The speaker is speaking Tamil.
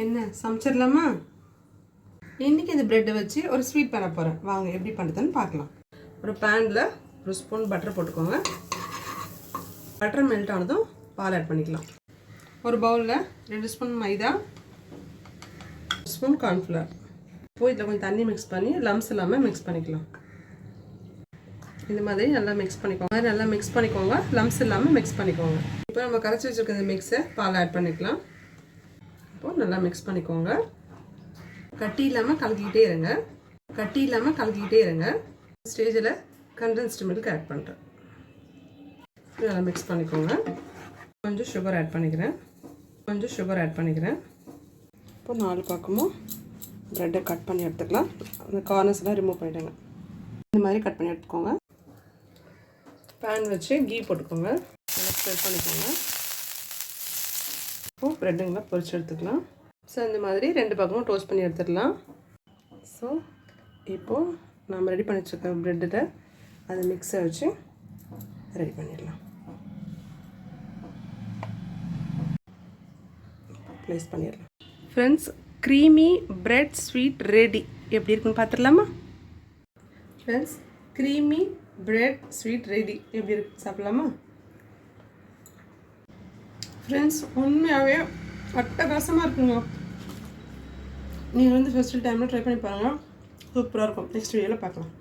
என்ன சமைச்சிடலாமா? இன்றைக்கி இந்த ப்ரெட்டை வச்சு ஒரு ஸ்வீட் பண்ண போகிறேன். வாங்க எப்படி பண்ணுறதுன்னு பார்க்கலாம். ஒரு பேனில் ஒரு ஸ்பூன் பட்டர் போட்டுக்கோங்க. பட்டர் மெல்ட் ஆனதும் பால் ஆட் பண்ணிக்கலாம். ஒரு பவுலில் 2 ஸ்பூன் மைதா, 1 ஸ்பூன் கார்ன்ஃப்ளவர். இப்போ இதில் கொஞ்சம் தண்ணி மிக்ஸ் பண்ணி லம்ஸ் இல்லாமல் மிக்ஸ் பண்ணிக்கலாம். இந்த மாதிரி நல்லா மிக்ஸ் பண்ணிக்கோங்க. லம்ஸ் இல்லாமல் மிக்ஸ் பண்ணிக்கோங்க. இப்போ நம்ம கரைச்சி வச்சுருக்க இந்த மிக்ஸை பால் ஆட் பண்ணிக்கலாம். இப்போது நல்லா மிக்ஸ் பண்ணிக்கோங்க. கட்டி இல்லாமல் கலக்கிக்கிட்டே இருங்க. ஸ்டேஜில் கண்டென்ஸ்டு மில்க் ஆட் பண்ணுறேன். நல்லா மிக்ஸ் பண்ணிக்கோங்க. கொஞ்சம் சுகர் ஆட் பண்ணிக்கிறேன். இப்போ 4 பக்கமும் ப்ரெட்டை கட் பண்ணி எடுத்துக்கலாம். அந்த கார்னர்ஸ்லாம் ரிமூவ் பண்ணிவிடுங்க. இந்த மாதிரி கட் பண்ணி எடுத்துக்கோங்க. பேன் வச்சு கீ போட்டுக்கோங்க. நல்லா ஸ்ப்ரெட் பண்ணிக்கோங்க. இப்போது ப்ரெட்டுங்களை பொரிச்சு எடுத்துக்கலாம். ஸோ இந்த மாதிரி 2 பக்கமும் டோஸ்ட் பண்ணி எடுத்துடலாம். ஸோ இப்போது நம்ம ரெடி பண்ணி வச்சுருக்க ப்ரெட்டில் அதை மிக்ஸை வச்சு ரெடி பண்ணிடலாம். ப்ளேஸ் பண்ணிடலாம். Friends, creamy bread sweet ready. எப்படி இருக்குன்னு பார்த்துடலாமா? Friends, creamy bread sweet ready. எப்படி இருக்கு, சாப்பிட்லாமா? ஃப்ரெண்ட்ஸ், உண்மையாகவே அட்டகாசமாக இருக்குங்க. நீங்கள் ஃபஸ்ட்டு டைமில் ட்ரை பண்ணி பாருங்கள். சூப்பராக இருக்கும். நெக்ஸ்ட் வீடியோவில் பார்க்கலாம்.